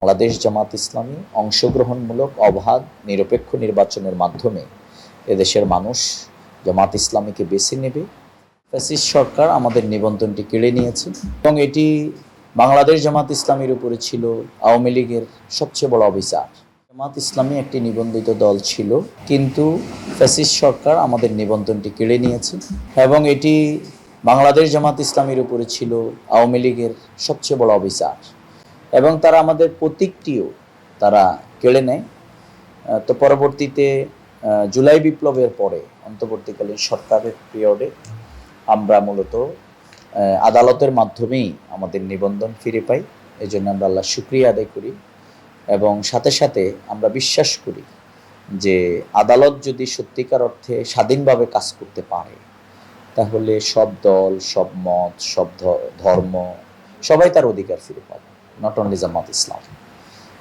বাংলাদেশ জামাত ইসলামী অংশগ্রহণমূলক অবাধ নিরপেক্ষ নির্বাচনের মাধ্যমে এদেশের মানুষ জামাত ইসলামীকে বেছে নেবে। ফ্যাসিস্ট সরকার আমাদের নিবন্ধনটি কেড়ে নিয়েছে এবং এটি বাংলাদেশ জামাত ইসলামীর উপরে ছিল আওয়ামী লীগের সবচেয়ে বড় অবিচার। জামাত ইসলামী একটি নিবন্ধিত দল ছিল, কিন্তু ফ্যাসিস্ট সরকার আমাদের নিবন্ধনটি কেড়ে নিয়েছে এবং এটি বাংলাদেশ জামাত ইসলামীর উপরে ছিল আওয়ামী লীগের সবচেয়ে বড় অবিচার এবং তারা আমাদের প্রতীকটিও তারা কেড়ে নেয়। তো পরবর্তীতে জুলাই বিপ্লবের পরে অন্তর্বর্তীকালীন সরকারের পিরিয়ডে আমরা মূলত আদালতের মাধ্যমেই আমাদের নিবন্ধন ফিরে পাই। এই জন্য আমরা আল্লাহর শুকরিয়া আদায় করি এবং সাথে সাথে আমরা বিশ্বাস করি যে আদালত যদি সত্যিকার অর্থে স্বাধীনভাবে কাজ করতে পারে তাহলে সব দল, সব মত, সব ধর্ম সবাই তার অধিকার ফিরে পাবে, নট অনলি জামাত ইসলাম।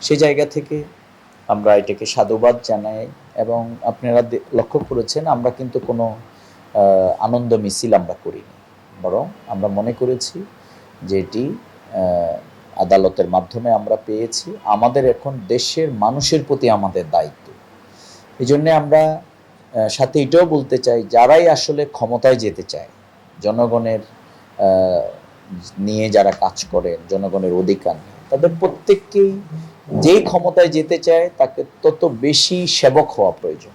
সেই জায়গা থেকে আমরা এটাকে সাধুবাদ জানাই এবং আপনারা লক্ষ্য করেছেন আমরা কিন্তু কোনো আনন্দ মিছিল আমরা করিনি, বরং আমরা মনে করেছি যে এটি আদালতের মাধ্যমে আমরা পেয়েছি। আমাদের এখন দেশের মানুষের প্রতি আমাদের দায়িত্ব। এই জন্যে আমরা সাথে এটাও বলতে চাই, যারাই আসলে ক্ষমতায় যেতে চায়, জনগণের নিয়ে যারা কাজ করেন, জনগণের অধিকার নিয়ে, তাদের প্রত্যেককেই যেই ক্ষমতায় যেতে চায় তাকে তত বেশি সেবক হওয়া প্রয়োজন,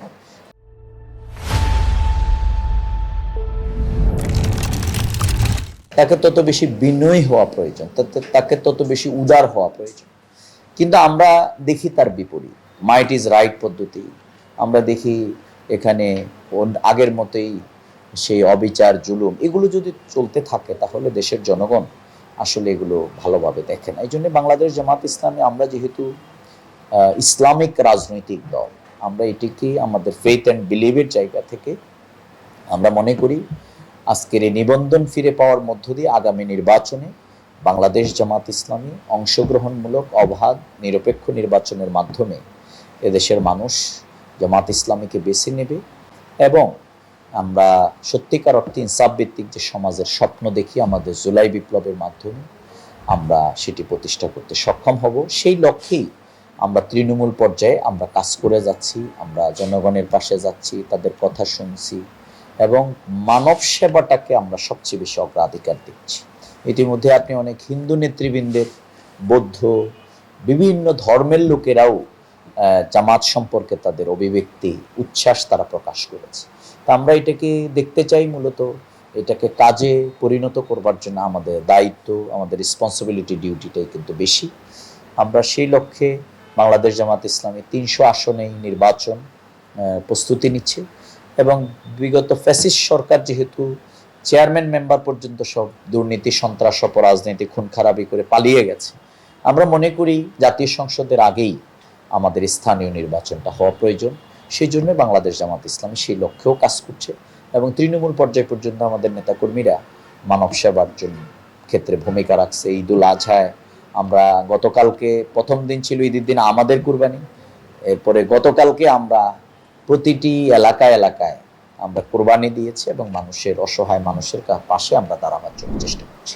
তাকে তত বেশি বিনয়ী হওয়া প্রয়োজন, তাকে তত বেশি উদার হওয়া প্রয়োজন। কিন্তু আমরা দেখি তার বিপরীত, মাইট ইজ রাইট পদ্ধতি। আমরা দেখি এখানে আগের মতোই সেই অবিচার, জুলুম এগুলো যদি চলতে থাকে তাহলে দেশের জনগণ আসলে এগুলো ভালোভাবে দেখে না। এই জন্য বাংলাদেশ জামাত ইসলামী আমরা যেহেতু ইসলামিক রাজনৈতিক দল, আমরা এটিকে আমাদের ফেথ অ্যান্ড বিলিভের জায়গা থেকে আমরা মনে করি আজকের এই নিবন্ধন ফিরে পাওয়ার মধ্য দিয়ে আগামী নির্বাচনে বাংলাদেশ জামাত ইসলামী অংশগ্রহণমূলক অবাধ নিরপেক্ষ নির্বাচনের মাধ্যমে এদেশের মানুষ জামাত ইসলামীকে বেছে নেবে এবং আমরা সত্যিকার অর্থে ইনসাফ ভিত্তিক যে সমাজের স্বপ্ন দেখি আমাদের জুলাই বিপ্লবের মাধ্যমে আমরা সেটি প্রতিষ্ঠা করতে সক্ষম হব। সেই লক্ষ্যেই আমরা তৃণমূল পর্যায়ে আমরা কাজ করে যাচ্ছি, আমরা জনগণের পাশে যাচ্ছি, তাদের কথা শুনছি এবং মানব সেবাটাকে আমরা সবচেয়ে বেশি অগ্রাধিকার দিচ্ছি। ইতিমধ্যে আপনি অনেক হিন্দু নেতৃবৃন্দের, বৌদ্ধ, বিভিন্ন ধর্মের লোকেরাও জামাত সম্পর্কে তাদের অভিব্যক্তি, উচ্ছ্বাস তারা প্রকাশ করেছে। তা আমরা এটাকে দেখতে চাই, মূলত এটাকে কাজে পরিণত করবার জন্য আমাদের দায়িত্ব, আমাদের রেসপন্সিবিলিটি, ডিউটিটাই কিন্তু বেশি। আমরা সেই লক্ষ্যে বাংলাদেশ জামাত ইসলামী 300 আসনেই নির্বাচন প্রস্তুতি নিচ্ছে এবং বিগত ফ্যাসিস্ট সরকার যেহেতু চেয়ারম্যান মেম্বার পর্যন্ত সব দুর্নীতি, সন্ত্রাস, অপরাজনীতি, খুন খারাপি করে পালিয়ে গেছে, আমরা মনে করি জাতীয় সংসদের আগেই আমাদের স্থানীয় নির্বাচনটা হওয়া প্রয়োজন। সেই জন্য বাংলাদেশ জামাত ইসলামী সেই লক্ষ্যেও কাজ করছে এবং তৃণমূল পর্যায় পর্যন্ত আমাদের নেতাকর্মীরা মানব সেবার জন্য ক্ষেত্রে ভূমিকা রাখছে। ঈদুল আজহায় আমরা গতকালকে প্রথম দিন ছিল ঈদের দিন আমাদের কুরবানি, এরপরে গতকালকে আমরা প্রতিটি এলাকায় এলাকায় আমরা কোরবানি দিয়েছি এবং মানুষের, অসহায় মানুষের পাশে আমরা দাঁড়াবার জন্য চেষ্টা করছি।